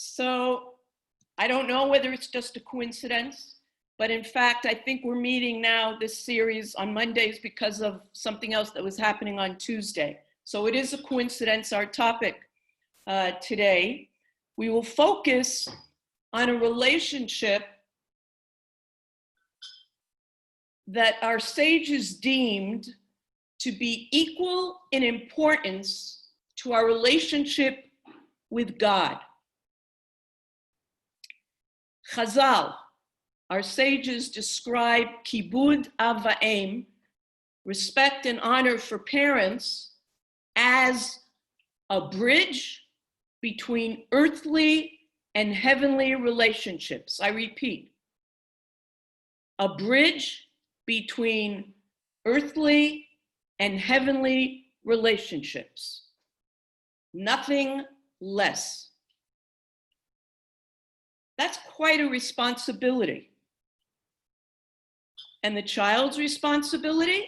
So I don't know whether it's just a coincidence, but in fact, I think we're meeting now this series on Mondays because of something else that was happening on Tuesday. So it is a coincidence, our topic today. We will focus on a relationship that our sages deemed to be equal in importance to our relationship with God. Chazal, our sages describe kibud av va'em, respect and honor for parents, as a bridge between earthly and heavenly relationships. I repeat, a bridge between earthly and heavenly relationships. Nothing less. That's quite a responsibility. And the child's responsibility?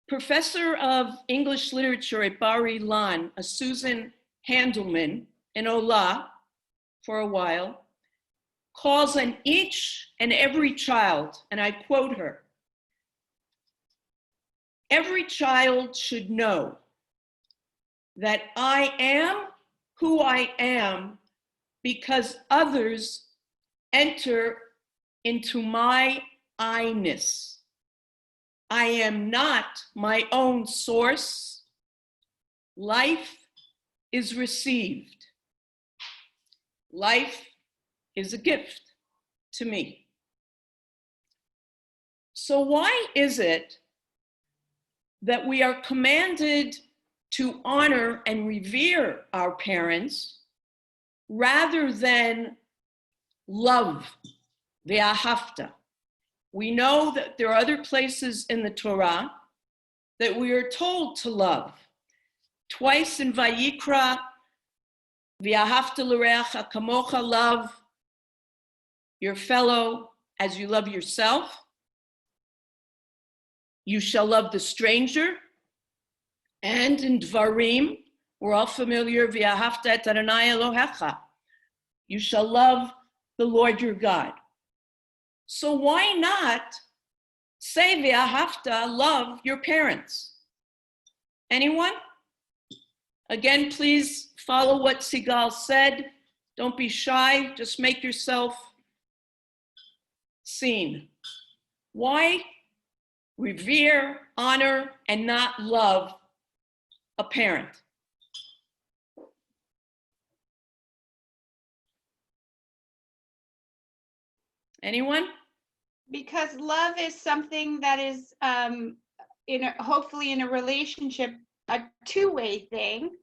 Professor of English literature at Bar Ilan, a Susan Handelman in Ola for a while, calls on each and every child, and I quote her, "Every child should know that I am who I am because others enter into my I-ness. I am not my own source. Life is received. Life is a gift to me." So why is it that we are commanded to honor and revere our parents rather than love, ve'ahavta? We know that there are other places in the Torah that we are told to love. Twice in Vayikra, ve'ahavta l'reacha kamocha, love your fellow as you love yourself. You shall love the stranger. And in Dvarim, we're all familiar, ve'ahavta et Adonai Elohecha. You shall love the Lord your God. So why not say ve'ahavta, love your parents? Anyone? Again, please follow what Sigal said. Don't be shy, just make yourself seen. Why revere, honor, and not love a parent? Anyone? Because love is something that is hopefully in a relationship a two-way thing,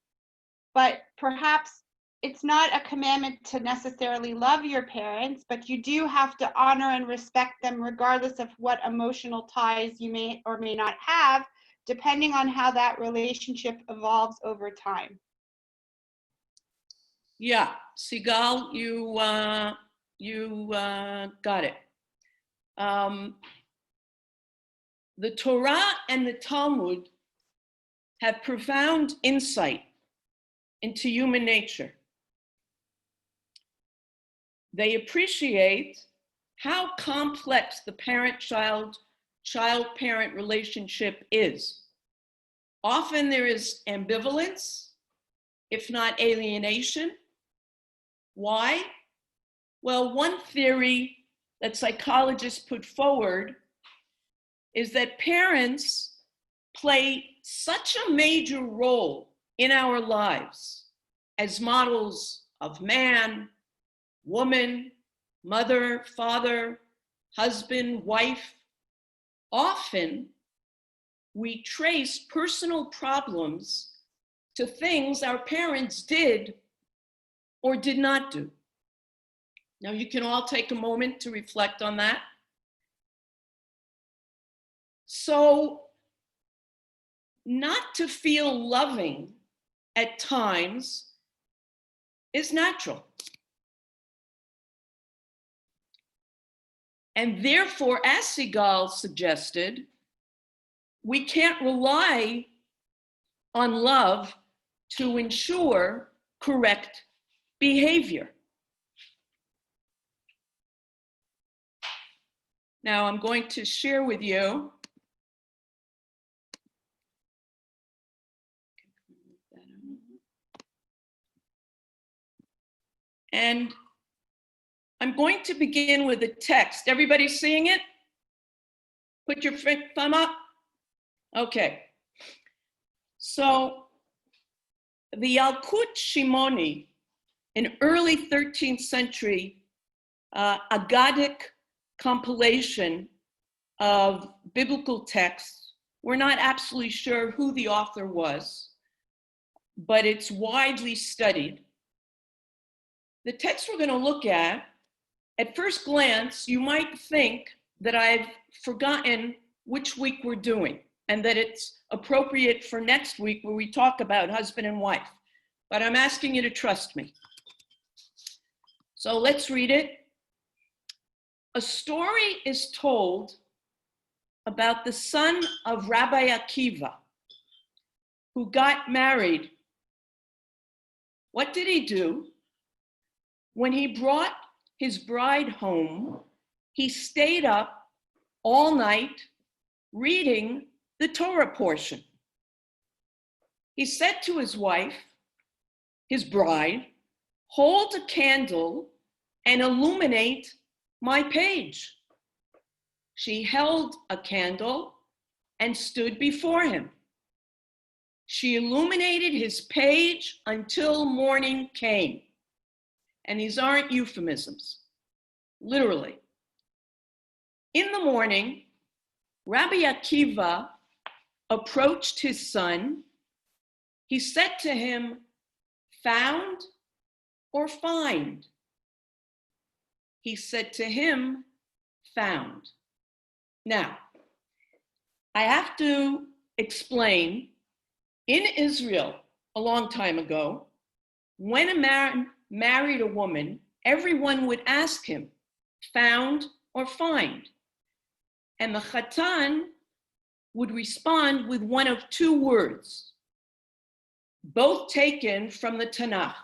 but perhaps it's not a commandment to necessarily love your parents, but you do have to honor and respect them regardless of what emotional ties you may or may not have, depending on how that relationship evolves over time. Yeah, Sigal, you got it. The Torah and the Talmud have profound insight into human nature. They appreciate how complex the parent-child, child-parent relationship is. Often there is ambivalence, if not alienation. Why? Well, one theory that psychologists put forward is that parents play such a major role in our lives as models of man, woman, mother, father, husband, wife. Often we trace personal problems to things our parents did or did not do. Now, you can all take a moment to reflect on that. So, not to feel loving at times is natural. And therefore, as Sigal suggested, we can't rely on love to ensure correct behavior. Now I'm going to share with you and I'm going to begin with a text. Everybody seeing it? Put your thumb up. Okay. So the Yalkut Shimoni, an early 13th century Aggadic compilation of biblical texts. We're not absolutely sure who the author was, but it's widely studied. The text we're going to look at first glance, you might think that I've forgotten which week we're doing and that it's appropriate for next week where we talk about husband and wife. But I'm asking you to trust me. So let's read it. A story is told about the son of Rabbi Akiva who got married. What did he do? When he brought his bride home, he stayed up all night reading the Torah portion. He said to his wife, his bride, hold a candle and illuminate my page. She held a candle and stood before him. She illuminated his page until morning came. And these aren't euphemisms, literally. In the morning, Rabbi Akiva approached his son. He said to him, found or find? He said to him, found. Now, I have to explain, in Israel, a long time ago, when a man married a woman, everyone would ask him, found or find? And the Chatan would respond with one of two words, both taken from the Tanakh.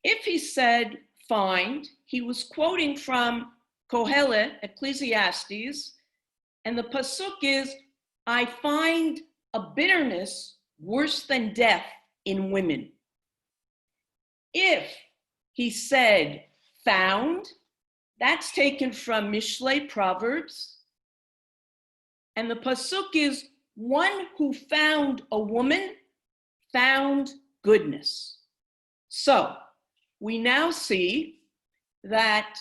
If he said find, he was quoting from Kohelet, Ecclesiastes, and the pasuk is, I find a bitterness worse than death in women. If he said found, that's taken from Mishlei Proverbs, and the pasuk is, one who found a woman found goodness. So we now see that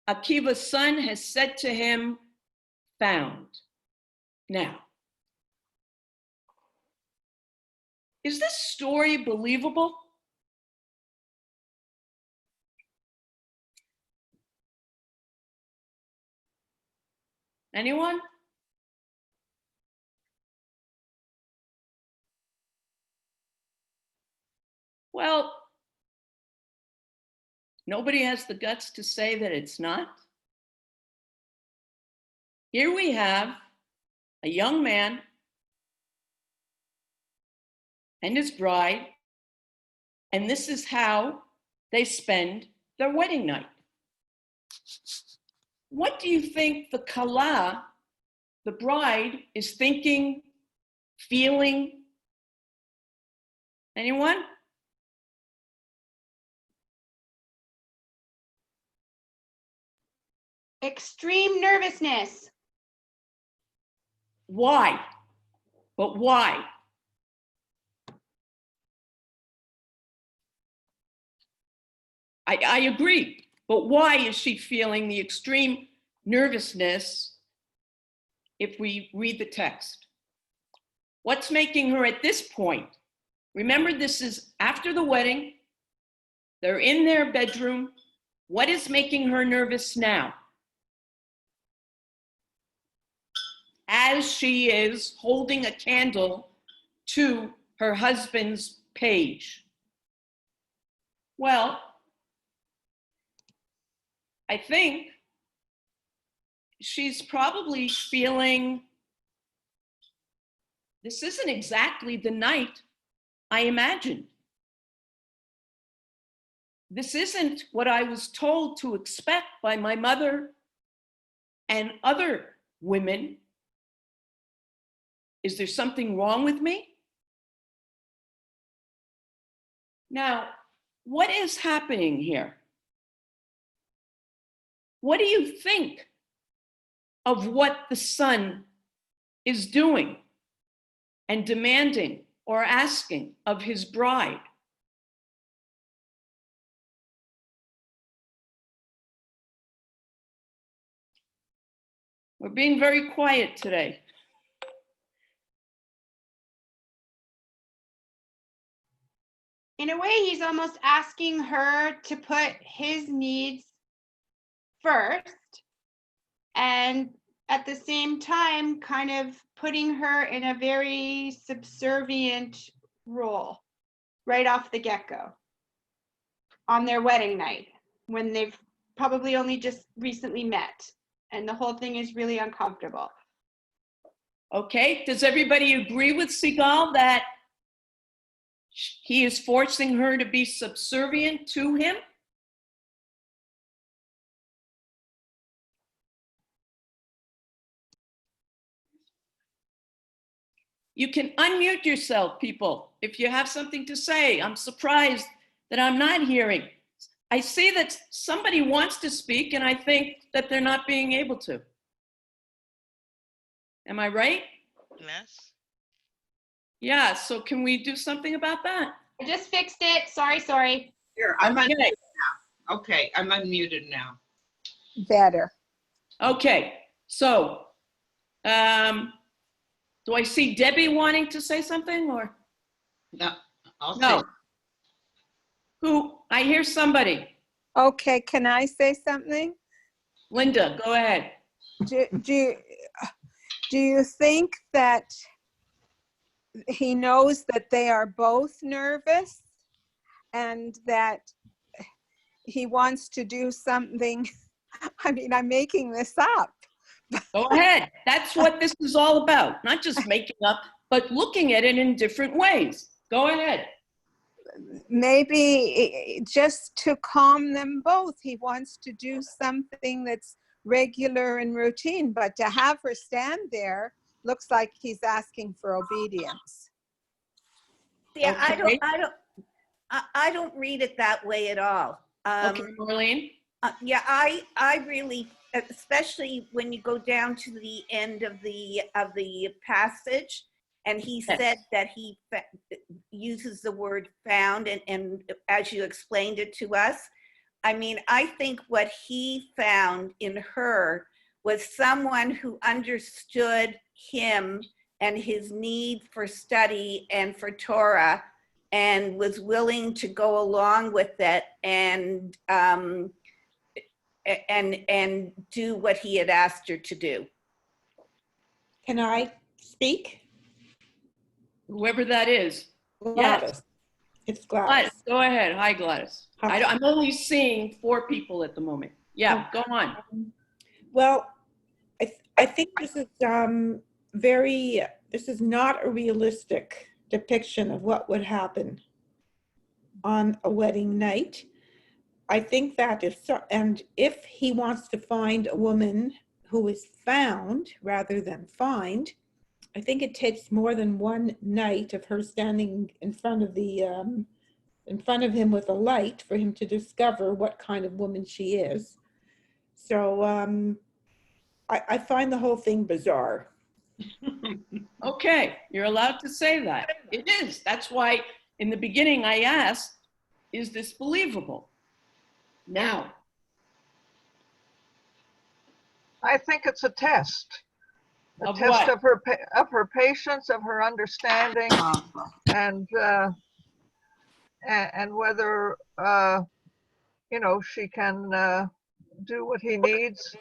Akiva's son has said to him, found. Now, is this story believable? Anyone? Well, nobody has the guts to say that it's not. Here we have a young man and his bride, and this is how they spend their wedding night. What do you think the Kala, the bride, is thinking, feeling? Anyone? Extreme nervousness. Why? But why? I agree, but why is she feeling the extreme nervousness if we read the text? What's making her at this point? Remember, this is after the wedding. They're in their bedroom. What is making her nervous now? As she is holding a candle to her husband's page. Well, I think she's probably feeling, this isn't exactly the night I imagined. this isn't what I was told to expect by my mother and other women. Is there something wrong with me? Now, what is happening here? What do you think of what the son is doing and demanding or asking of his bride? We're being very quiet today. In a way, he's almost asking her to put his needs first, and at the same time, kind of putting her in a very subservient role right off the get-go on their wedding night, when they've probably only just recently met, and the whole thing is really uncomfortable. Okay, does everybody agree with Sigal that he is forcing her to be subservient to him? You can unmute yourself, people, if you have something to say. I'm surprised that I'm not hearing. I see that somebody wants to speak, and I think that they're not being able to. Am I right? Yes. Yeah, so can we do something about that? I just fixed it. Sorry. Here, I'm Okay. unmuted now. Okay, I'm unmuted now. Better. Okay, so do I see Debbie wanting to say something, or No, I'll no? say. Who? I hear somebody. Okay, can I say something? Linda, go ahead. Do you think that he knows that they are both nervous and that he wants to do something? I mean, I'm making this up. Go ahead. That's what this is all about. Not just making up, but looking at it in different ways. Go ahead. Maybe just to calm them both. He wants to do something that's regular and routine, but to have her stand there looks like he's asking for obedience. Yeah, Okay. I don't read it that way at all. Okay, Marlene. Yeah, I really, especially when you go down to the end of the passage, and he Yes. said that he uses the word found, and as you explained it to us, I mean, I think what he found in her was someone who understood him and his need for study and for Torah, and was willing to go along with it and do what he had asked her to do. Can I speak? Whoever that is. Gladys. It's Gladys, Gladys. go ahead. Hi, Gladys. Okay. I'm only seeing 4 people at the moment. Yeah, go on. Well, I think this is this is not a realistic depiction of what would happen on a wedding night. I think that if he wants to find a woman who is found rather than find, I think it takes more than one night of her standing in front of him with a light for him to discover what kind of woman she is. So I find the whole thing bizarre. Okay, you're allowed to say that. It is. That's why in the beginning I asked, is this believable? Now, I think it's a test. A Of test what? of her patience, of her understanding, and whether she can do what he needs.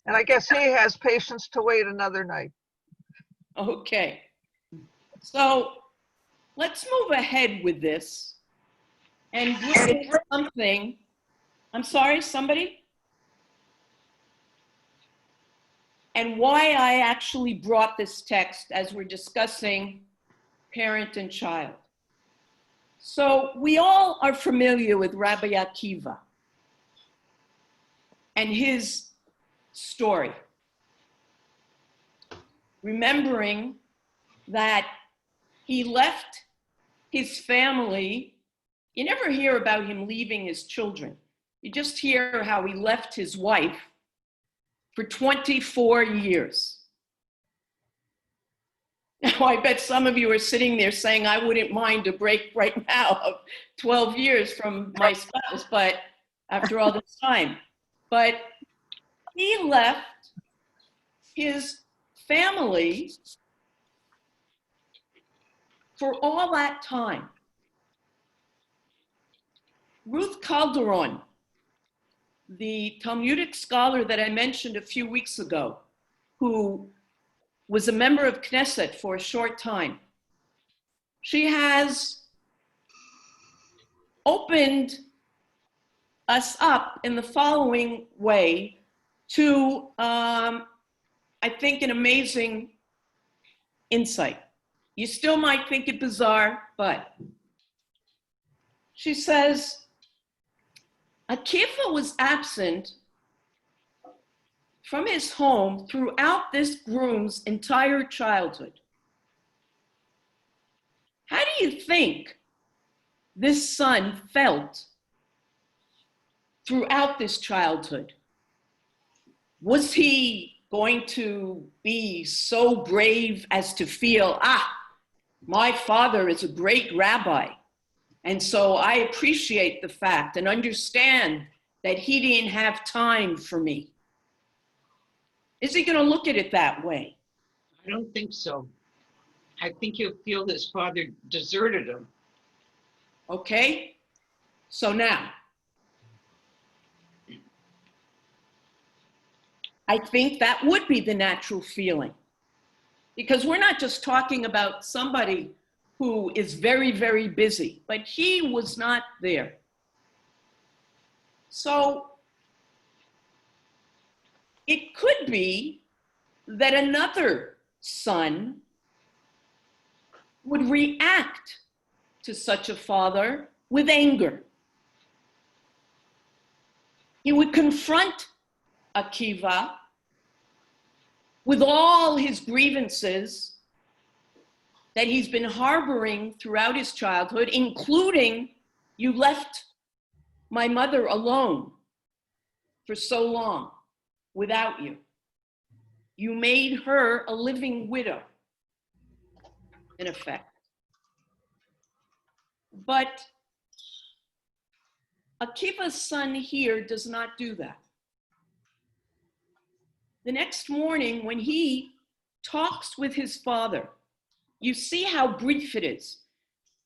And I guess he has patience to wait another night. okay. So let's move ahead with this and look at something. I'm sorry, somebody? And why I actually brought this text as we're discussing parent and child. So we all are familiar with Rabbi Akiva and his story. Remembering that he left his family. You never hear about him leaving his children. You just hear how he left his wife for 24 years. Now, I bet some of you are sitting there saying, I wouldn't mind a break right now of 12 years from my spouse, but after all this time. But he left his family for all that time. Ruth Calderon, the Talmudic scholar that I mentioned a few weeks ago, who was a member of Knesset for a short time, she has opened us up in the following way to, I think, an amazing insight. You still might think it bizarre, but she says, Akiva was absent from his home throughout this groom's entire childhood. How do you think this son felt throughout this childhood? Was he going to be so brave as to feel, my father is a great rabbi, and so I appreciate the fact and understand that he didn't have time for me? Is he going to look at it that way? I don't think so. I think he'll feel his father deserted him. Okay, so now, I think that would be the natural feeling, because we're not just talking about somebody who is very, very busy, but he was not there. So it could be that another son would react to such a father with anger. He would confront Akiva with all his grievances that he's been harboring throughout his childhood, including, you left my mother alone for so long without you. You made her a living widow, in effect. But Akiva's son here does not do that. The next morning, when he talks with his father, you see how brief it is,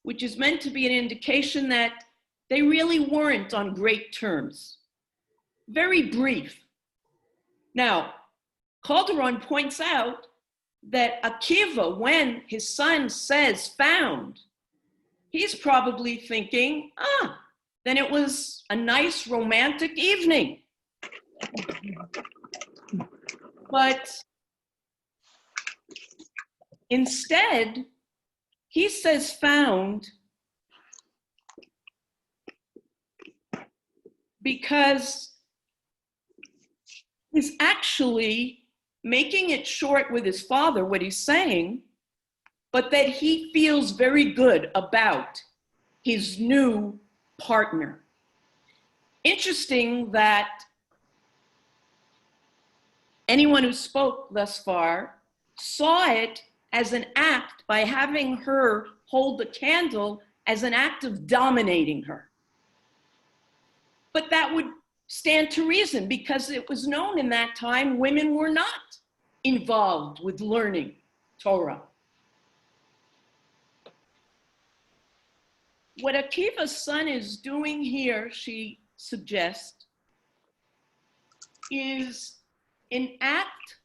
which is meant to be an indication that they really weren't on great terms. Very brief. Now, Calderon points out that Akiva, when his son says found, he's probably thinking, then it was a nice romantic evening. But instead, he says found because he's actually making it short with his father, what he's saying, but that he feels very good about his new partner. Interesting that anyone who spoke thus far saw it as an act, by having her hold the candle, as an act of dominating her. But that would stand to reason, because it was known in that time women were not involved with learning Torah. What Akiva's son is doing here, she suggests, is an act,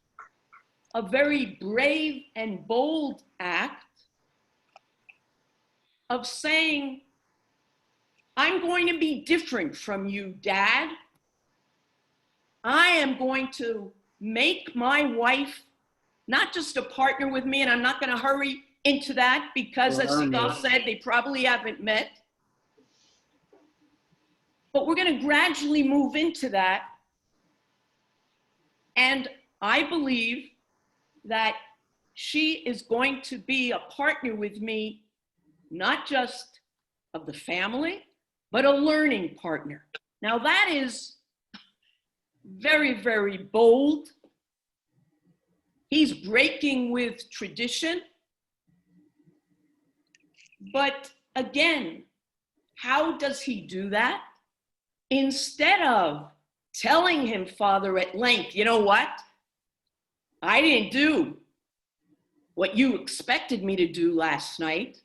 a very brave and bold act of saying, I'm going to be different from you, Dad. I am going to make my wife not just a partner with me, and I'm not going to hurry into that because, as Sigal said, they probably haven't met. But we're going to gradually move into that. And I believe that she is going to be a partner with me, not just of the family, but a learning partner. Now that is very, very bold. He's breaking with tradition. But again, how does he do that? Instead of telling him, Father, at length, you know what? I didn't do what you expected me to do last night,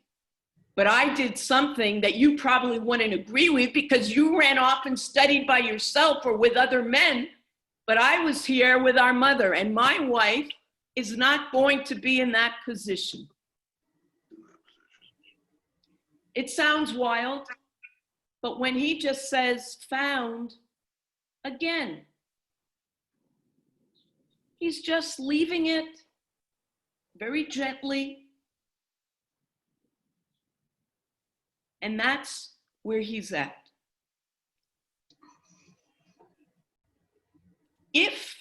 but I did something that you probably wouldn't agree with because you ran off and studied by yourself or with other men, but I was here with our mother, and my wife is not going to be in that position. It sounds wild, but when he just says found, again, he's just leaving it very gently. And that's where he's at. If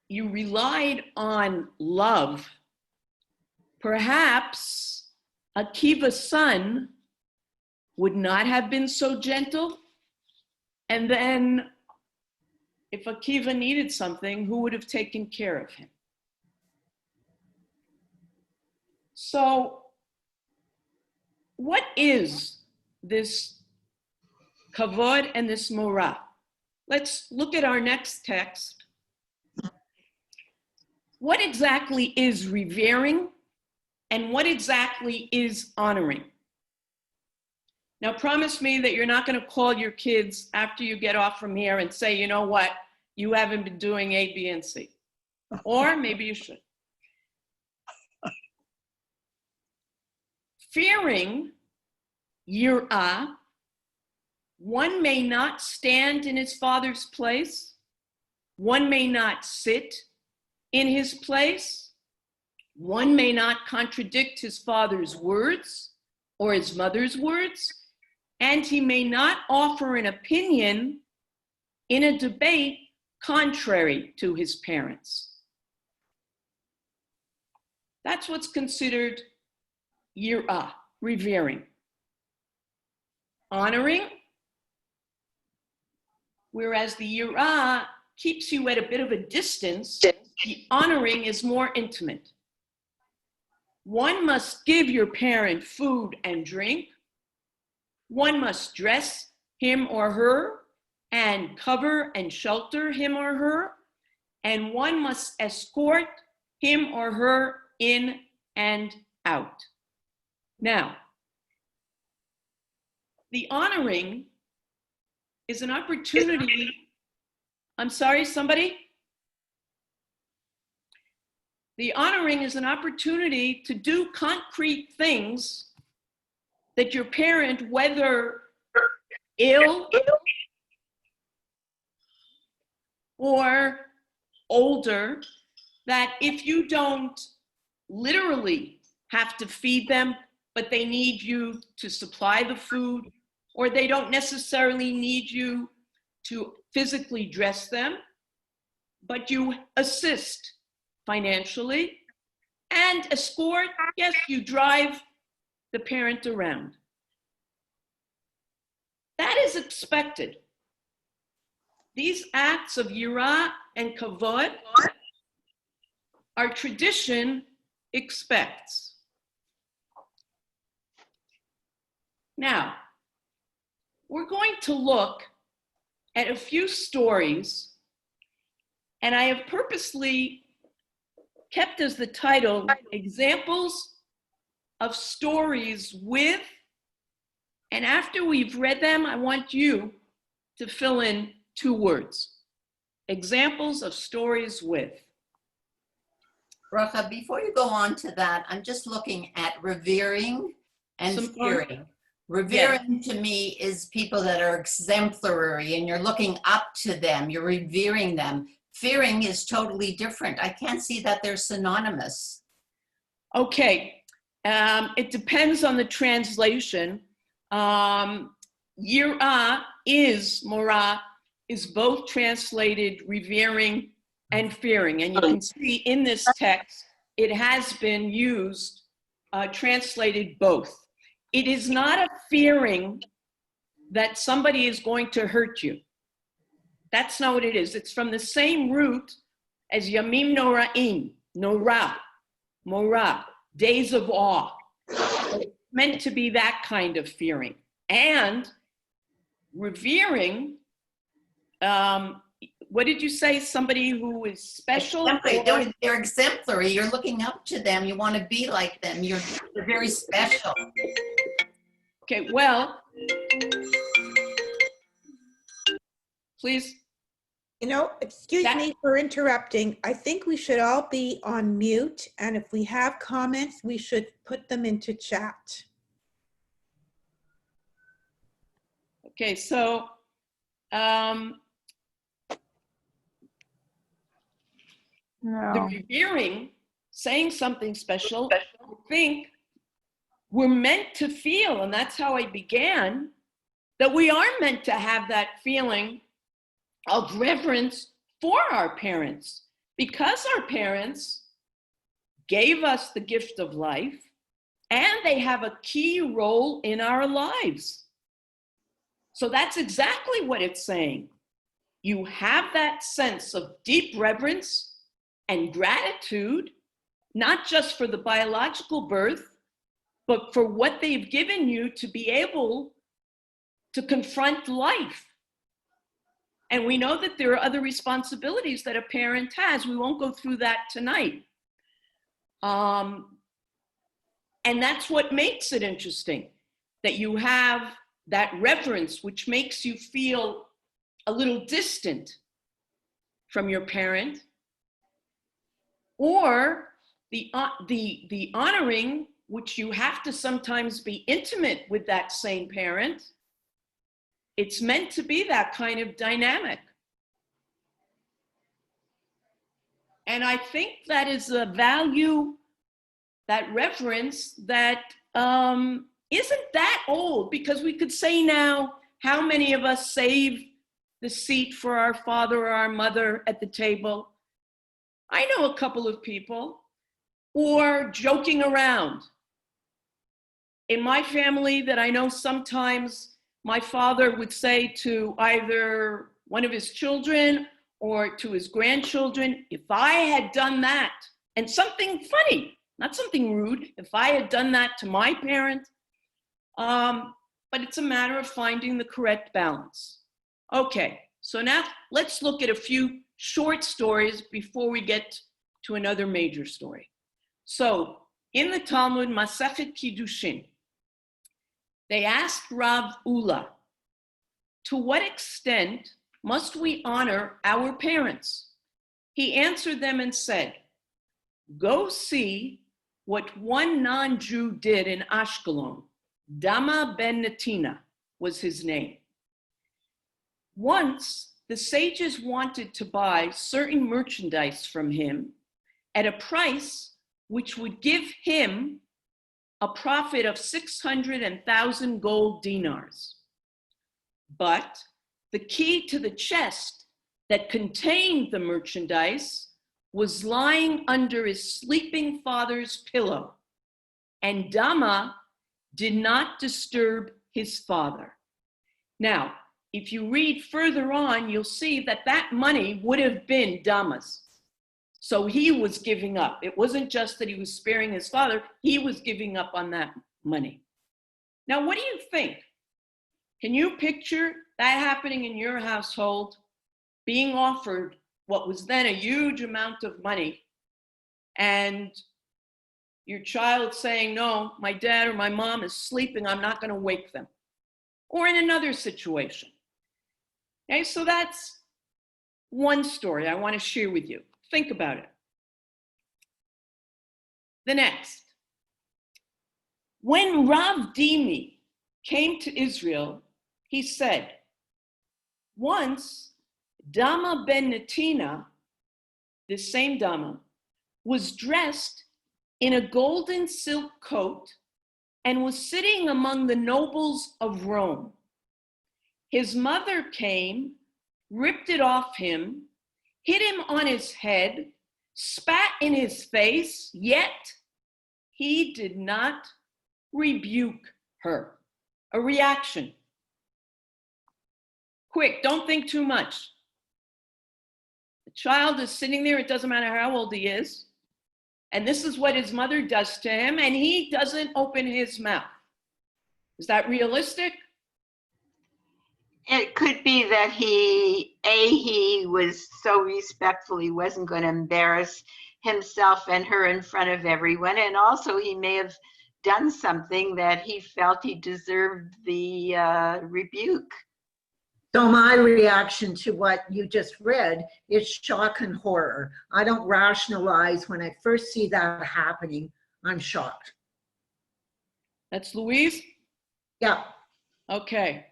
you relied on love, perhaps Akiva's son would not have been so gentle. And then if Akiva needed something, who would have taken care of him? So what is this kavod and this morah? Let's look at our next text. What exactly is revering and what exactly is honoring? Now promise me that you're not going to call your kids after you get off from here and say, you know what, you haven't been doing A, B, and C. Or maybe you should. Fearing, yirah, one may not stand in his father's place. One may not sit in his place. One may not contradict his father's words or his mother's words. And he may not offer an opinion in a debate contrary to his parents. That's what's considered yirah, revering. Honoring, whereas the yirah keeps you at a bit of a distance, the honoring is more intimate. One must give your parent food and drink. One must dress him or her and cover and shelter him or her. And one must escort him or her in and out. Now, the honoring is an opportunity. I'm sorry, somebody? The honoring is an opportunity to do concrete things that your parent, whether ill or older, that if you don't literally have to feed them, but they need you to supply the food, or they don't necessarily need you to physically dress them, but you assist financially and escort, yes, you drive the parent around. That is expected. These acts of yirah and kavod, our tradition expects. Now, we're going to look at a few stories, and I have purposely kept as the title, Examples of Stories with, and after we've read them, I want you to fill in 2 words. Examples of stories with. Bracha, before you go on to that, I'm just looking at revering and fearing. Revering to me is people that are exemplary and you're looking up to them, you're revering them. Fearing is totally different. I can't see that they're synonymous. Okay, it depends on the translation. Yirah is, Morah, is both translated revering and fearing. And you can see in this text, it has been used, translated both. It is not a fearing that somebody is going to hurt you. That's not what it is. It's from the same root as Yamim Noraim, Norah, Morah, days of awe. It's meant to be that kind of fearing. And revering, what did you say? Somebody who is special? Exemplary. They're exemplary. You're looking up to them. You want to be like them. They're very special. Okay, well, please. You know, excuse me for interrupting. I think we should all be on mute, and if we have comments, we should put them into chat. Okay, so the revering, saying something special, I think we're meant to feel, and that's how I began, that we are meant to have that feeling of reverence for our parents, because our parents gave us the gift of life and they have a key role in our lives. So that's exactly what it's saying. You have that sense of deep reverence and gratitude, not just for the biological birth, but for what they've given you to be able to confront life. And we know that there are other responsibilities that a parent has. We won't go through that tonight. And that's what makes it interesting, that you have that reverence, which makes you feel a little distant from your parent, or the honoring, which you have to sometimes be intimate with that same parent. It's meant to be that kind of dynamic. And I think that is a value, that reverence, that isn't that old, because we could say now, how many of us save the seat for our father or our mother at the table? I know a couple of people. Or joking around. In my family, that I know, sometimes my father would say to either one of his children or to his grandchildren, if I had done that, and something funny, not something rude, if I had done that to my parent, but it's a matter of finding the correct balance. Okay, so now let's look at a few short stories before we get to another major story. So in the Talmud, Masechet Kiddushin, they asked Rav Ula, to what extent must we honor our parents? He answered them and said, go see what one non-Jew did in Ashkelon. Dama ben Natina was his name. Once, the sages wanted to buy certain merchandise from him at a price which would give him a profit of 600,000 gold dinars. But the key to the chest that contained the merchandise was lying under his sleeping father's pillow, and Dama did not disturb his father. Now, if you read further on, you'll see that that money would have been Dama's. So he was giving up. It wasn't just that he was sparing his father, he was giving up on that money. Now, what do you think? Can you picture that happening in your household, being offered what was then a huge amount of money, and your child saying, no, my dad or my mom is sleeping, I'm not going to wake them? Or in another situation. Okay, so that's one story I want to share with you. Think about it. The next. When Rav Dimi came to Israel, he said, once Dama ben Natina, this same Dama, was dressed in a golden silk coat and was sitting among the nobles of Rome. His mother came, ripped it off him, hit him on his head, spat in his face, yet he did not rebuke her. A reaction. Quick, don't think too much. The child is sitting there, it doesn't matter how old he is, and this is what his mother does to him, and he doesn't open his mouth. Is that realistic? It could be that he was so respectful, he wasn't going to embarrass himself and her in front of everyone. And also he may have done something that he felt he deserved the rebuke. So my reaction to what you just read is shock and horror. I don't rationalize. When I first see that happening, I'm shocked. That's Louise? Yeah. Okay.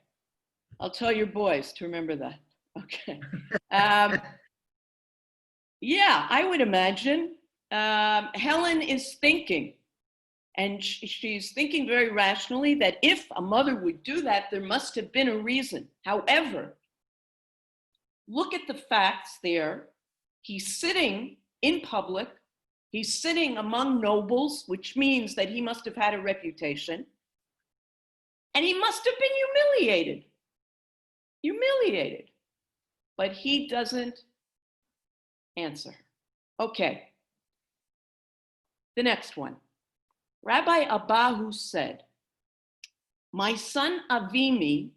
I'll tell your boys to remember that. Okay. Yeah, I would imagine Helen is thinking, and she's thinking very rationally, that if a mother would do that, there must have been a reason. However, look at the facts there. He's sitting in public. He's sitting among nobles, which means that he must have had a reputation. And he must have been humiliated. Humiliated. But he doesn't answer. Okay. The next one. Rabbi Abahu said, "My son Avimi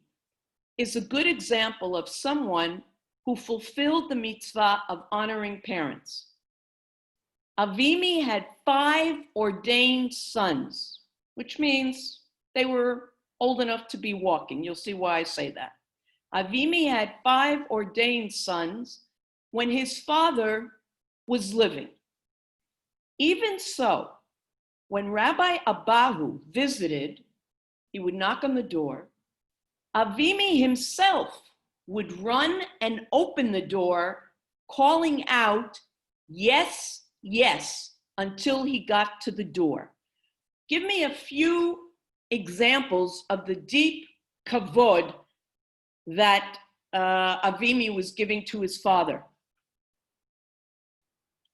is a good example of someone who fulfilled the mitzvah of honoring parents. Avimi had 5 ordained sons, which means they were old enough to be walking. You'll see why I say that. Avimi had 5 ordained sons when his father was living. Even so, when Rabbi Abahu visited, he would knock on the door. Avimi himself would run and open the door, calling out, 'Yes, yes,' until he got to the door." Give me a few examples of the deep kavod that Avimi was giving to his father.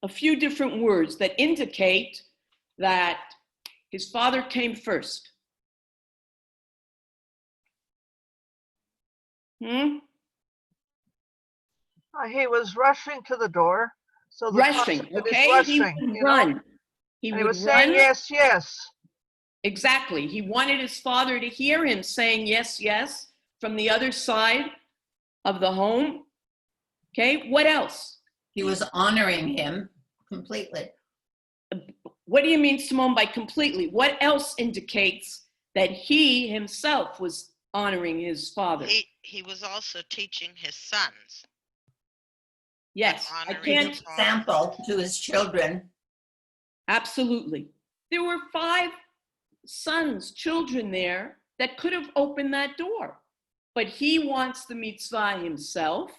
A few different words that indicate that his father came first. He was rushing to the door. So the Rushing, concept is okay? rushing, He would you know? run. And he was saying run. yes, yes. Exactly. He wanted his father to hear him saying yes, yes from the other side of the home. Okay, what else? He was honoring him completely. What do you mean, Simone, by completely? What else indicates that he himself was honoring his father? He was also teaching his sons. Yes, I honoring can't. his father. Example to his children. Absolutely. There were 5 sons, children there that could have opened that door. But he wants the mitzvah himself.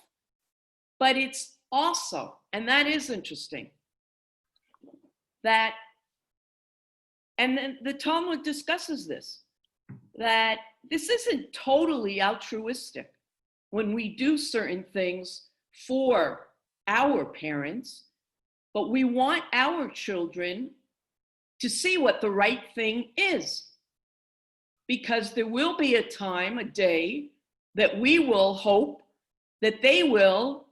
But it's also, and that is interesting, that, and then the Talmud discusses this, that this isn't totally altruistic when we do certain things for our parents, but we want our children to see what the right thing is. Because there will be a time, a day, that we will hope that they will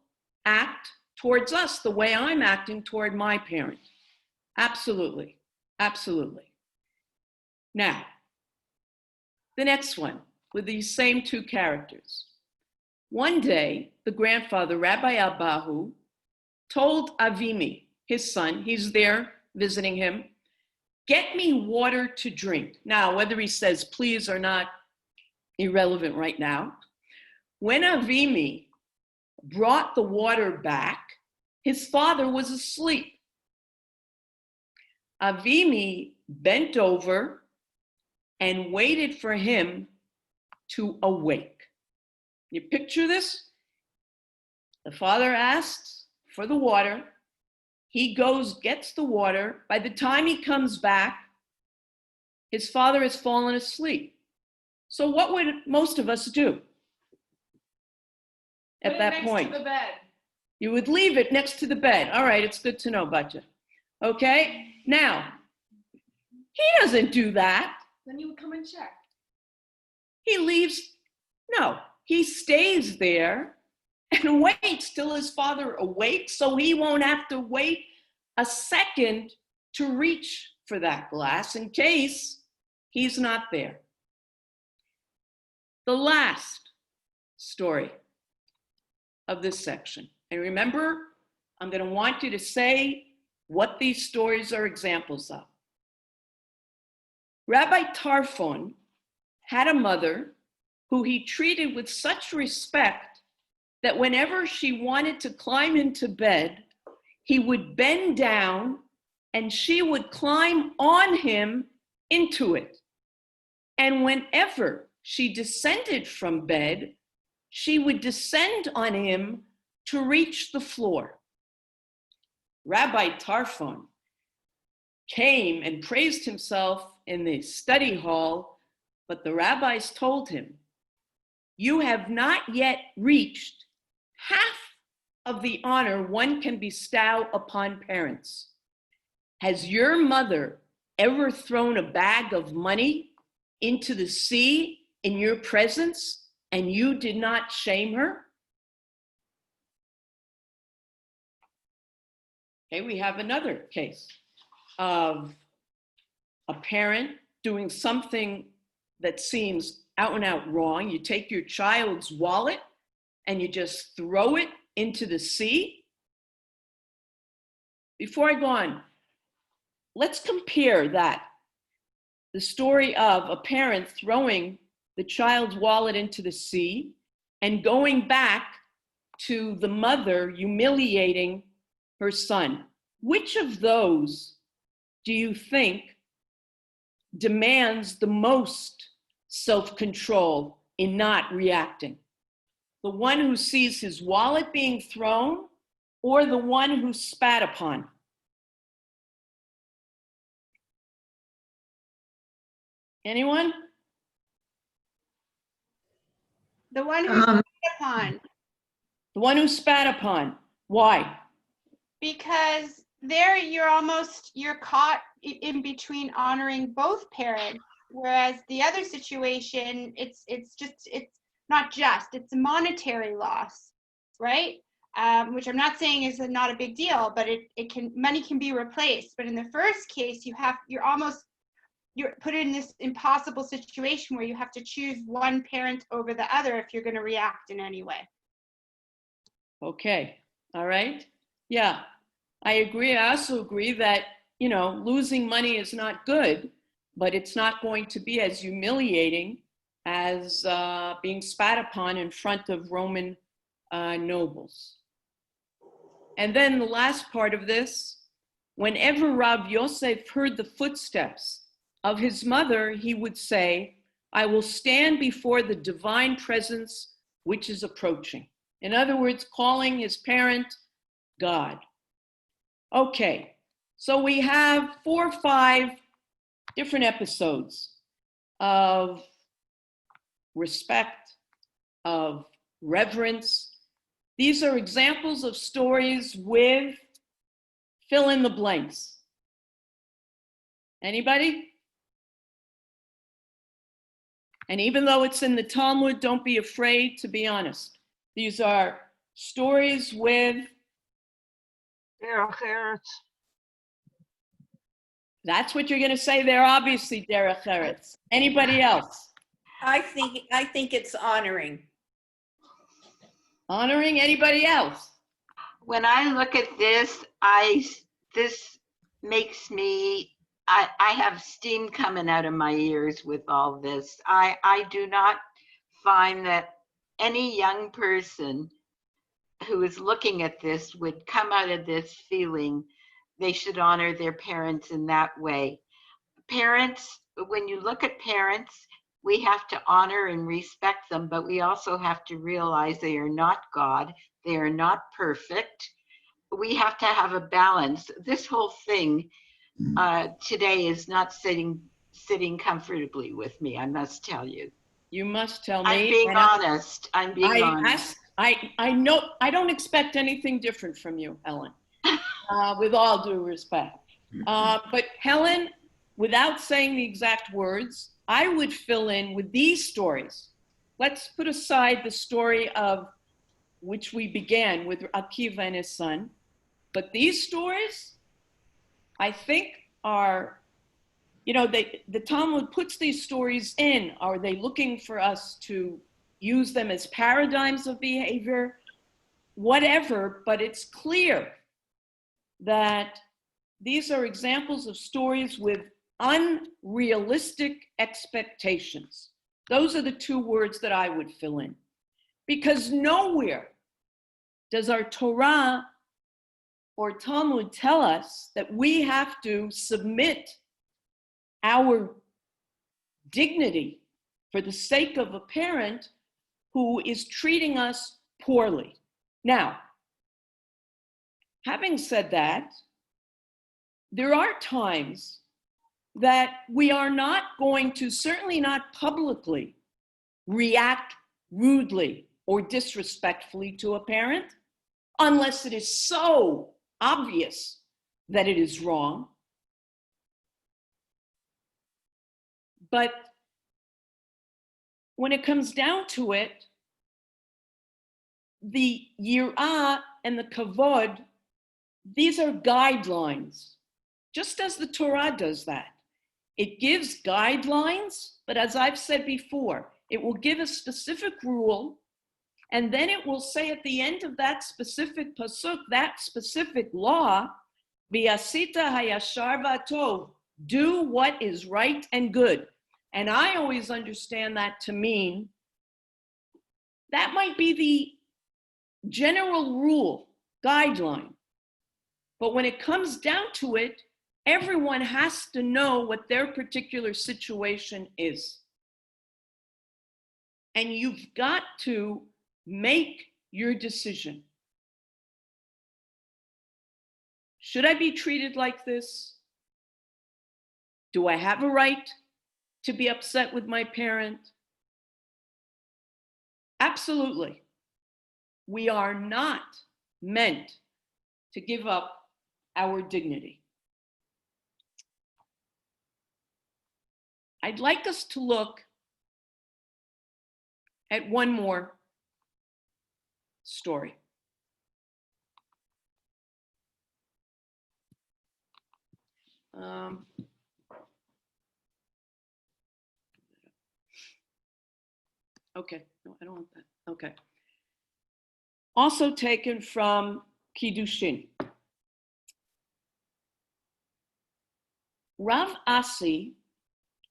act towards us the way I'm acting toward my parent. Absolutely, absolutely. Now, the next one with these same 2 characters. One day, the grandfather, Rabbi Abahu, told Avimi, his son, he's there visiting him, "Get me water to drink." Now, whether he says please or not, irrelevant right now. When Avimi brought the water back, his father was asleep. Avimi bent over and waited for him to awake. You picture this? The father asks for the water. He goes, gets the water. By the time he comes back, his father has fallen asleep. So what would most of us do? at that point. Next to the bed. You would leave it next to the bed. All right, it's good to know, Bracha. Okay, now, he doesn't do that. Then you would come and check. He leaves, no, he stays there and waits till his father awakes so he won't have to wait a second to reach for that glass in case he's not there. The last story of this section. And remember, I'm going to want you to say what these stories are examples of. Rabbi Tarfon had a mother who he treated with such respect that whenever she wanted to climb into bed, he would bend down and she would climb on him into it. And whenever she descended from bed, she would descend on him to reach the floor. Rabbi Tarfon came and praised himself in the study hall, but the rabbis told him, "You have not yet reached half of the honor one can bestow upon parents. Has your mother ever thrown a bag of money into the sea in your presence and you did not shame her?" Okay, we have another case of a parent doing something that seems out and out wrong. You take your child's wallet and you just throw it into the sea. Before I go on, let's compare that, the story of a parent throwing the child's wallet into the sea and going back to the mother humiliating her son. Which of those do you think demands the most self-control in not reacting? The one who sees his wallet being thrown or the one who spat upon? Anyone? The one who's spat upon. The one who spat upon. Why? Because there you're caught in between honoring both parents, whereas the other situation, it's a monetary loss, right? Which I'm not saying is not a big deal, but money can be replaced. But in the first case, you're put in this impossible situation where you have to choose one parent over the other if you're going to react in any way. Okay, all right. Yeah, I agree. I also agree that, losing money is not good, but it's not going to be as humiliating as being spat upon in front of Roman nobles. And then the last part of this, whenever Rav Yosef heard the footsteps of his mother, he would say, "I will stand before the divine presence which is approaching." In other words, calling his parent God. Okay, so we have 4 or 5 different episodes of respect, of reverence. These are examples of stories with fill in the blanks. Anybody? And even though it's in the Talmud, don't be afraid to be honest. These are stories with Derech Eretz. That's what you're going to say. They're obviously derech eretz. Anybody else? I think it's honoring. Honoring anybody else? When I look at this, this makes me, I have steam coming out of my ears with all this. I do not find that any young person who is looking at this would come out of this feeling they should honor their parents in that way. Parents, when you look at parents, we have to honor and respect them, but we also have to realize they are not God. They are not perfect. We have to have a balance. This whole thing today is not sitting comfortably with me, I must tell you. You must tell me. I'm being honest. I'm being honest. I know, I don't expect anything different from you, Helen, with all due respect. But Helen, without saying the exact words, I would fill in with these stories. Let's put aside the story of which we began with Akiva and his son. But these stories, I think, are, you know, the Talmud puts these stories in. Are they looking for us to use them as paradigms of behavior? Whatever, but it's clear that these are examples of stories with unrealistic expectations. Those are the two words that I would fill in. Because nowhere does our Torah or Talmud tell us that we have to submit our dignity for the sake of a parent who is treating us poorly. Now, having said that, there are times that we are not going to, certainly not publicly, react rudely or disrespectfully to a parent, unless it is so obvious that it is wrong. But when it comes down to it, the yirah and the kavod, these are guidelines, just as the Torah does that. It gives guidelines, but as I've said before, it will give a specific rule, and then it will say at the end of that specific pasuk, that specific law, v'asita hayashar v'atov, do what is right and good. And I always understand that to mean that might be the general rule, guideline. But when it comes down to it, everyone has to know what their particular situation is. And you've got to make your decision. Should I be treated like this? Do I have a right to be upset with my parent? Absolutely. We are not meant to give up our dignity. I'd like us to look at one more story. Okay, no, I don't want that. Okay. Also taken from Kiddushin. Rav Asi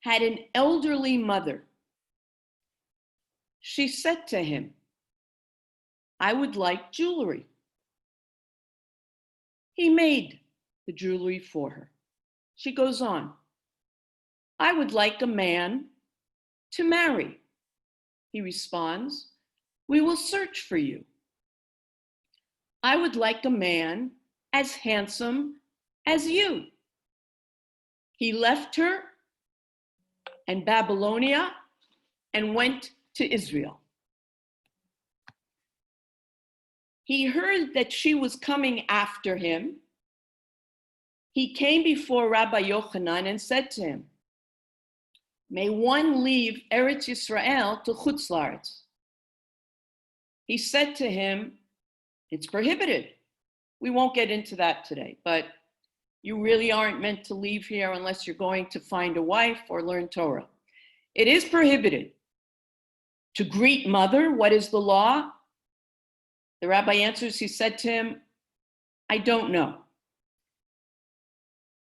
had an elderly mother. She said to him, I would like jewelry. He made the jewelry for her. She goes on, I would like a man to marry. He responds, we will search for you. I would like a man as handsome as you. He left her and Babylonia and went to Israel. He heard that she was coming after him. He came before Rabbi Yochanan and said to him, may one leave Eretz Yisrael to Chutz La'aretz? He said to him, it's prohibited. We won't get into that today, but you really aren't meant to leave here unless you're going to find a wife or learn Torah. It is prohibited to greet mother. What is the law? The rabbi answers, he said to him, I don't know.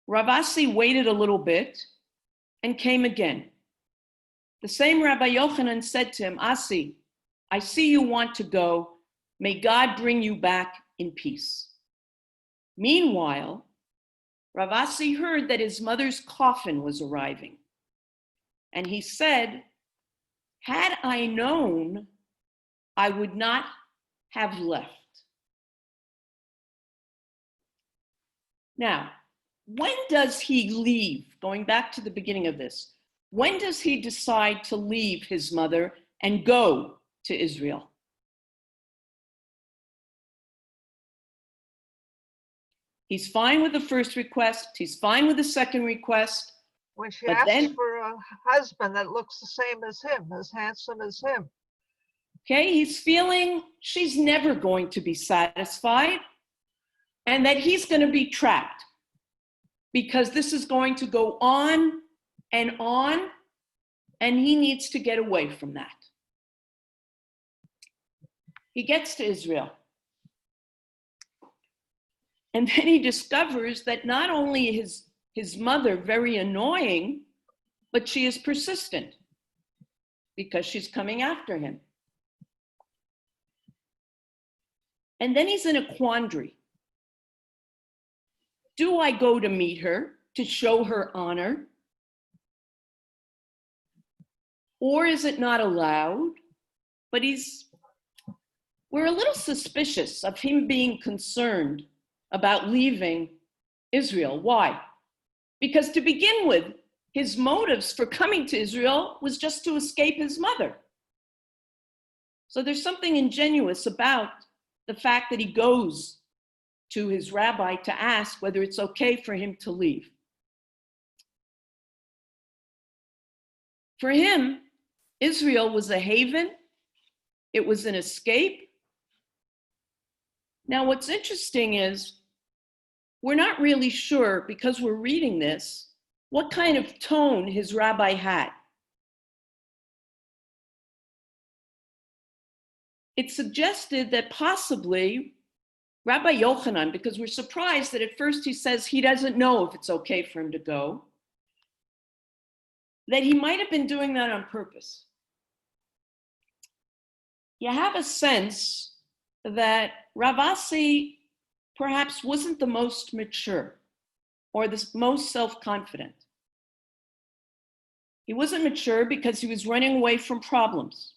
Rav Asi waited a little bit and came again. The same Rabbi Yochanan said to him, Asi, I see you want to go. May God bring you back in peace. Meanwhile, Rav Asi heard that his mother's coffin was arriving. And he said, had I known, I would not have left. Now, when does he leave? Going back to the beginning of this, when does he decide to leave his mother and go to Israel? He's fine with the first request. He's fine with the second request. When she But asks then, for a husband that looks the same as him, as handsome as him. okay, he's feeling she's never going to be satisfied and that he's going to be trapped because this is going to go on, and he needs to get away from that. He gets to Israel. And then he discovers that not only is his mother very annoying, but she is persistent because she's coming after him. And then he's in a quandary. Do I go to meet her to show her honor? Or is it not allowed? But we're a little suspicious of him being concerned about leaving Israel. Why? Because to begin with, his motives for coming to Israel was just to escape his mother. So there's something ingenuous about the fact that he goes to his rabbi to ask whether it's okay for him to leave. For him, Israel was a haven. It was an escape. Now, what's interesting is we're not really sure, because we're reading this, what kind of tone his rabbi had. It suggested that possibly Rabbi Yochanan, because we're surprised that at first he says he doesn't know if it's okay for him to go, that he might have been doing that on purpose. You have a sense that Rav Asi perhaps wasn't the most mature or the most self-confident. He wasn't mature because he was running away from problems.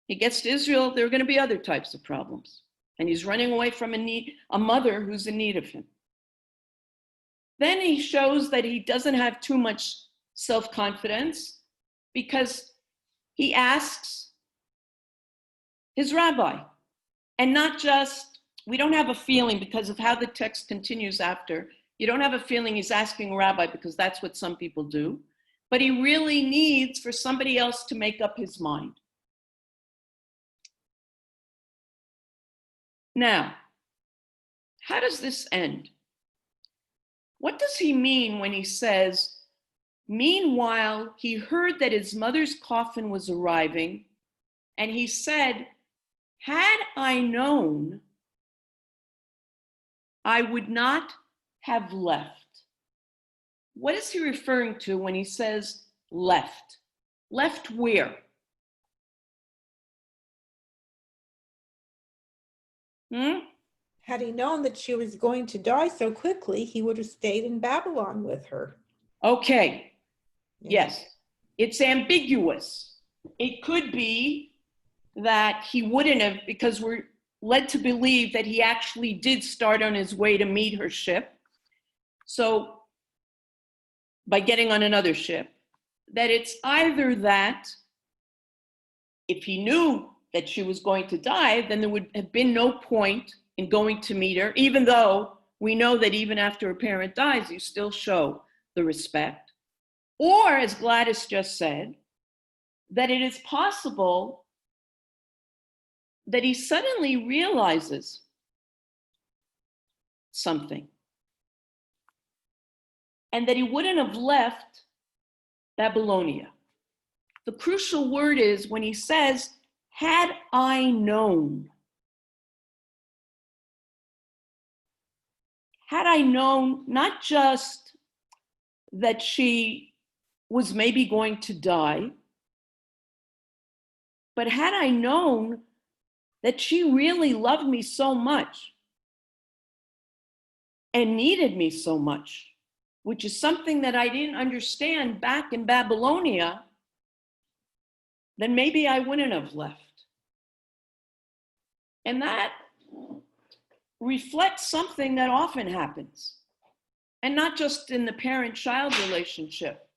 He gets to Israel, there are going to be other types of problems. And he's running away from a mother who's in need of him. Then he shows that he doesn't have too much self-confidence because he asks his rabbi. And not just, we don't have a feeling because of how the text continues after, you don't have a feeling he's asking a rabbi because that's what some people do, but he really needs for somebody else to make up his mind. Now, how does this end? What does he mean when he says, meanwhile, he heard that his mother's coffin was arriving, and he said, had I known, I would not have left. What is he referring to when he says left? Left where? Had he known that she was going to die so quickly, he would have stayed in Babylon with her. Okay. Yeah. Yes. It's ambiguous. It could be that he wouldn't have, because we're led to believe that he actually did start on his way to meet her ship. So by getting on another ship, that it's either that if he knew that she was going to die, then there would have been no point in going to meet her, even though we know that even after a parent dies, you still show the respect. Or, as Gladys just said, that it is possible that he suddenly realizes something and that he wouldn't have left Babylonia. The crucial word is when he says, had I known. Had I known not just that she was maybe going to die, but had I known that she really loved me so much and needed me so much, which is something that I didn't understand back in Babylonia, then maybe I wouldn't have left. And that reflects something that often happens, and not just in the parent-child relationship,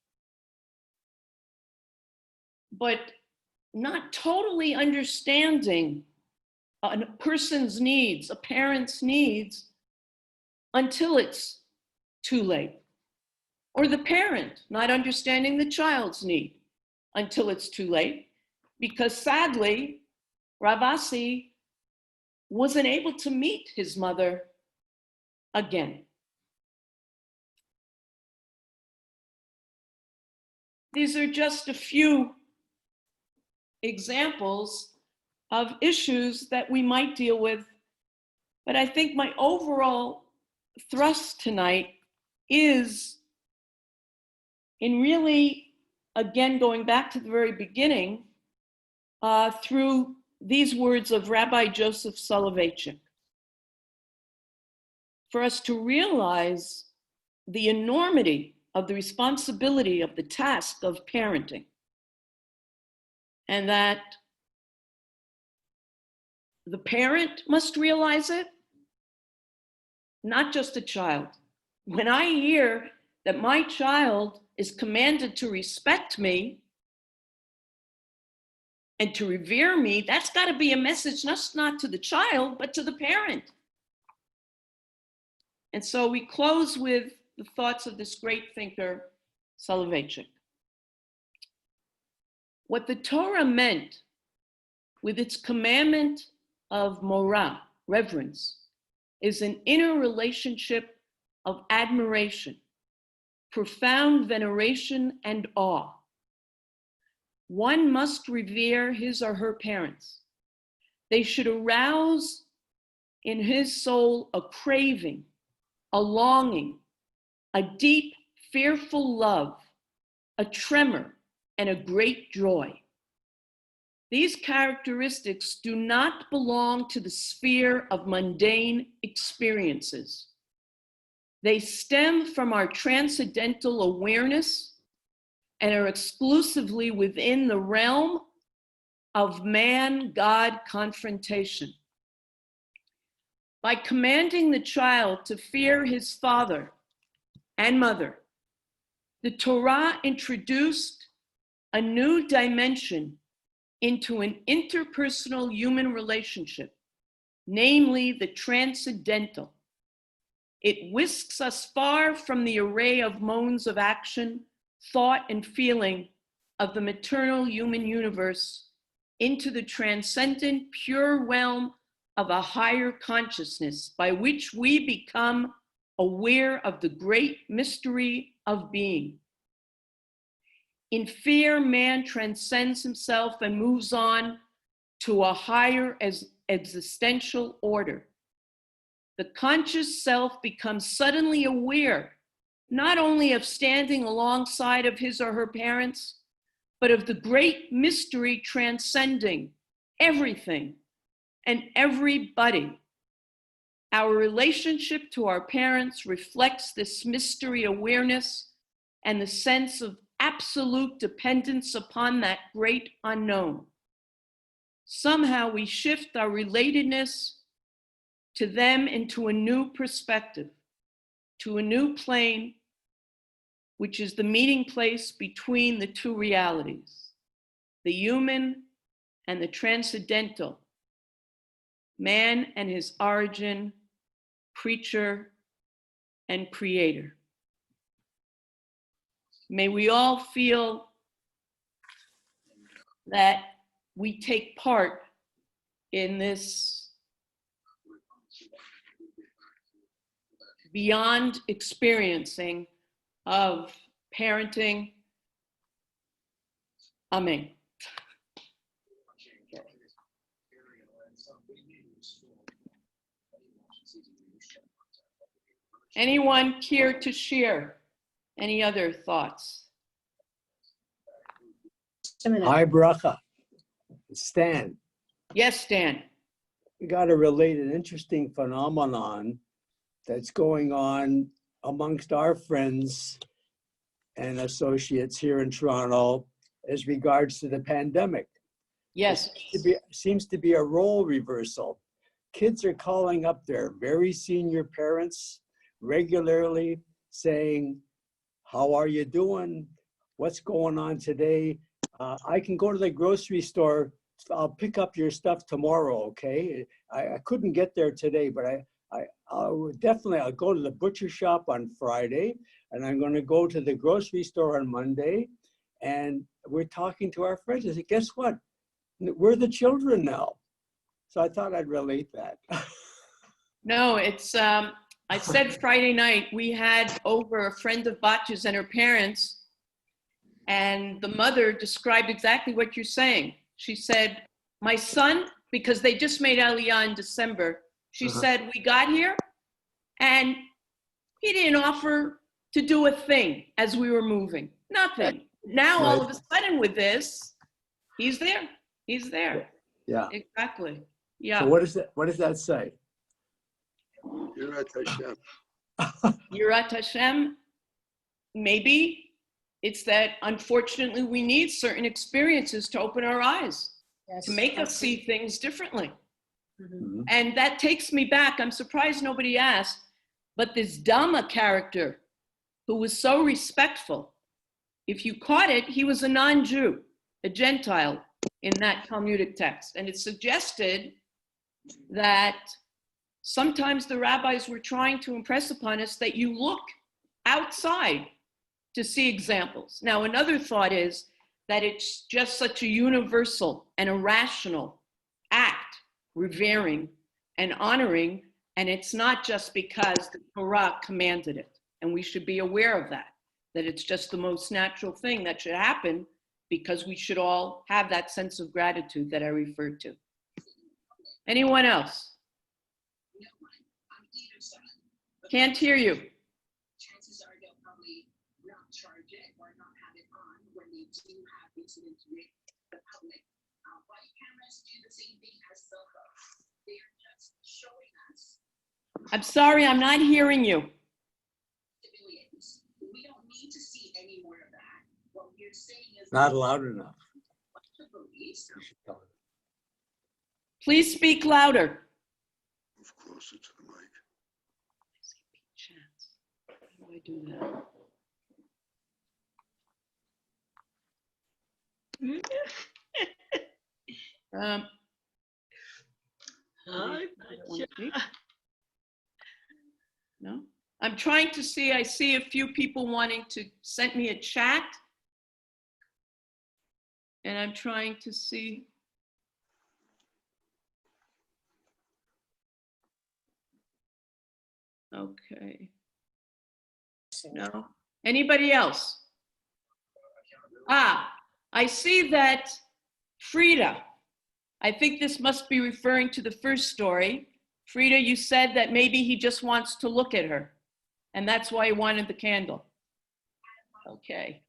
but not totally understanding a person's needs, a parent's needs, until it's too late. Or the parent not understanding the child's need until it's too late, because sadly, Ravasi wasn't able to meet his mother again. These are just a few examples of issues that we might deal with, but I think my overall thrust tonight is in really, again, going back to the very beginning, through these words of Rabbi Joseph Soloveitchik, for us to realize the enormity of the responsibility of the task of parenting, and that the parent must realize it, not just a child. When I hear that my child is commanded to respect me and to revere me, that's got to be a message not to the child, but to the parent. And so we close with the thoughts of this great thinker, Soloveitchik. What the Torah meant with its commandment of morah, reverence, is an inner relationship of admiration, profound veneration and awe. One must revere his or her parents. They should arouse in his soul a craving, a longing, a deep, fearful love, a tremor, and a great joy. These characteristics do not belong to the sphere of mundane experiences. They stem from our transcendental awareness and are exclusively within the realm of man-God confrontation. By commanding the child to fear his father and mother, the Torah introduced a new dimension into an interpersonal human relationship, namely the transcendental. It whisks us far from the array of modes of action, thought, and feeling of the maternal human universe into the transcendent, pure realm of a higher consciousness by which we become aware of the great mystery of being. In fear, man transcends himself and moves on to a higher existential order. The conscious self becomes suddenly aware, not only of standing alongside of his or her parents, but of the great mystery transcending everything and everybody. Our relationship to our parents reflects this mystery awareness and the sense of absolute dependence upon that great unknown. Somehow we shift our relatedness to them into a new perspective, to a new plane, which is the meeting place between the two realities, the human and the transcendental, man and his origin, creature and creator. May we all feel that we take part in this beyond experiencing of parenting. Amen. Anyone care to share any other thoughts? Hi, Bracha. It's Stan. Yes, Stan. We got to relate an interesting phenomenon that's going on amongst our friends and associates here in Toronto as regards to the pandemic. Yes. Seems to be a role reversal. Kids are calling up their very senior parents regularly saying, how are you doing? What's going on today? I can go to the grocery store. I'll pick up your stuff tomorrow, okay? I couldn't get there today, but I'll go to the butcher shop on Friday, and I'm going to go to the grocery store on Monday, and we're talking to our friends. I said, guess what? We're the children now. So I thought I'd relate that. No, it's, I said Friday night, we had over a friend of Botch's and her parents, and the mother described exactly what you're saying. She said, my son, because they just made Aliyah in December, she said, we got here and he didn't offer to do a thing as we were moving. Nothing. Now, all of a sudden with this, he's there. He's there. Yeah. Exactly. Yeah. So what does that say? Yirat Hashem. Yirat Hashem, maybe it's that unfortunately we need certain experiences to open our eyes, to make us see things differently. Mm-hmm. And that takes me back. I'm surprised nobody asked, but this Dhamma character who was so respectful, if you caught it, he was a non-Jew, a Gentile in that Talmudic text. And it suggested that sometimes the rabbis were trying to impress upon us that you look outside to see examples. Now, another thought is that it's just such a universal and a rational act, revering and honoring, and it's not just because the Torah commanded it. And we should be aware of that it's just the most natural thing that should happen because we should all have that sense of gratitude that I referred to. Anyone else? Can't hear you. Chances are they'll probably not charge it or not have it on when they do have incidents with the public. Body cameras do the same thing as cell phones. They're just showing us. I'm sorry, I'm not hearing you. Civilians. We don't need to see any more of that. What we're saying is Not loud enough. the police. Please speak louder. Move closer to the mic. How do I do that? No, I'm trying to see, I see a few people wanting to send me a chat. And I'm trying to see. Okay. No. Anybody else? I see that Frida, I think this must be referring to the first story. Frida, you said that maybe he just wants to look at her, and that's why he wanted the candle. Okay.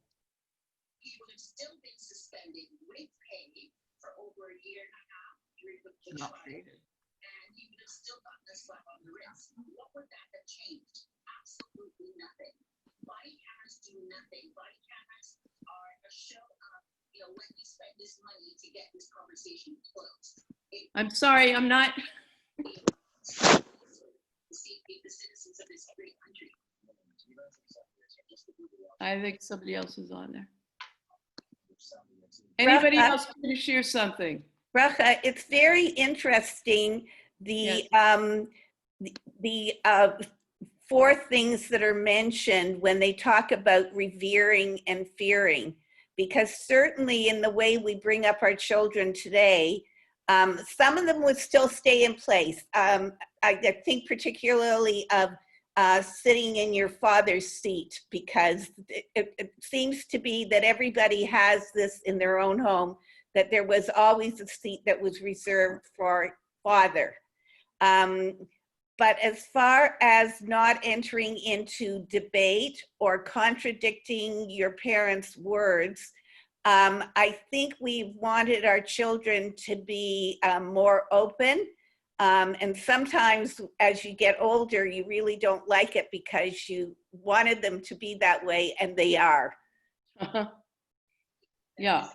He would have still been suspended with pay for over a year and a half during the bushfire, and he would have still gotten a slap on the wrist. What would that have changed? Absolutely nothing. Body cameras do nothing. Body cameras are a show of, let me spend this money to get this conversation closed. I'm sorry, I'm not. The safety of the citizens of this great country. I think somebody else is on there. Anybody else want to share something? Bracha, it's very interesting, the four things that are mentioned when they talk about revering and fearing, because certainly in the way we bring up our children today, some of them would still stay in place. I think particularly of sitting in your father's seat, because it seems to be that everybody has this in their own home, that there was always a seat that was reserved for father. But as far as not entering into debate or contradicting your parents' words, I think we wanted our children to be more open. And sometimes as you get older, you really don't like it because you wanted them to be that way, and they are. Yeah,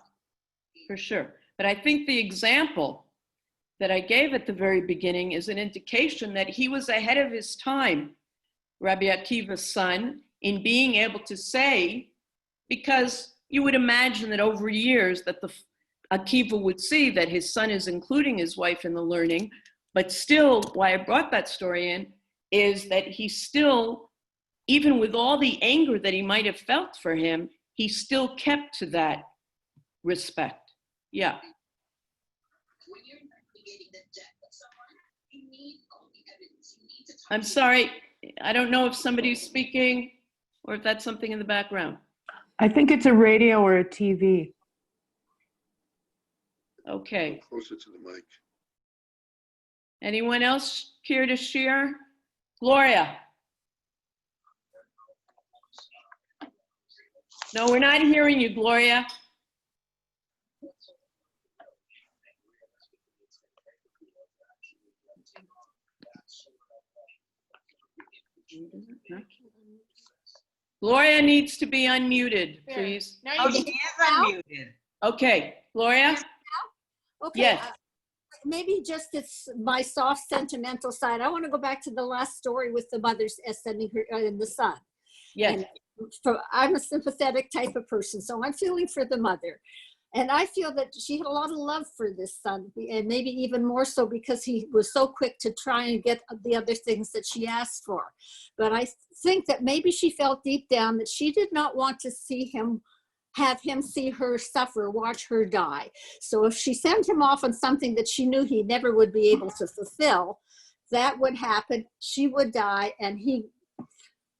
for sure. But I think the example that I gave at the very beginning is an indication that he was ahead of his time, Rabbi Akiva's son, in being able to say, because you would imagine that over years that the Akiva would see that his son is including his wife in the learning, but still, why I brought that story in is that he still, even with all the anger that he might have felt for him, he still kept to that respect. Yeah. When you're investigating the death of someone, you need all the evidence. You need to talk I'm sorry. I don't know if somebody's speaking or if that's something in the background. I think it's a radio or a TV. Okay. Closer to the mic. Anyone else care to share? Gloria? No, we're not hearing you, Gloria. Gloria needs to be unmuted, please. Oh, she is unmuted. Okay, Gloria? Okay. Yes. Maybe just it's my soft sentimental side. I want to go back to the last story with the mothers sending her and the son. Yes. And I'm a sympathetic type of person, so I'm feeling for the mother. And I feel that she had a lot of love for this son, and maybe even more so because he was so quick to try and get the other things that she asked for. But I think that maybe she felt deep down that she did not want to have him see her suffer, watch her die. So if she sent him off on something that she knew he never would be able to fulfill, that would happen, she would die, and he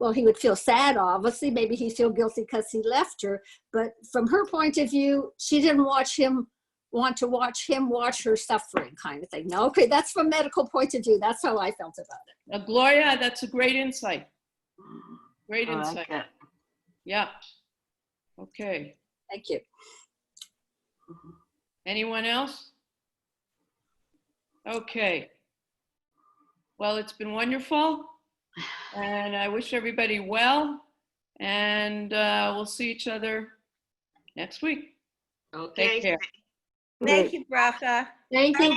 would feel sad, obviously. Maybe he'd feel guilty because he left her. But from her point of view, she didn't want to watch her suffering, kind of thing. Now, okay, that's from medical point of view. That's how I felt about it. Gloria, that's a great insight. Great I like insight. it. Yeah. Okay. Thank you. Anyone else? Okay. Well, it's been wonderful. And I wish everybody well. And we'll see each other next week. Okay. Take care. Thank you, Bracha. Thank you.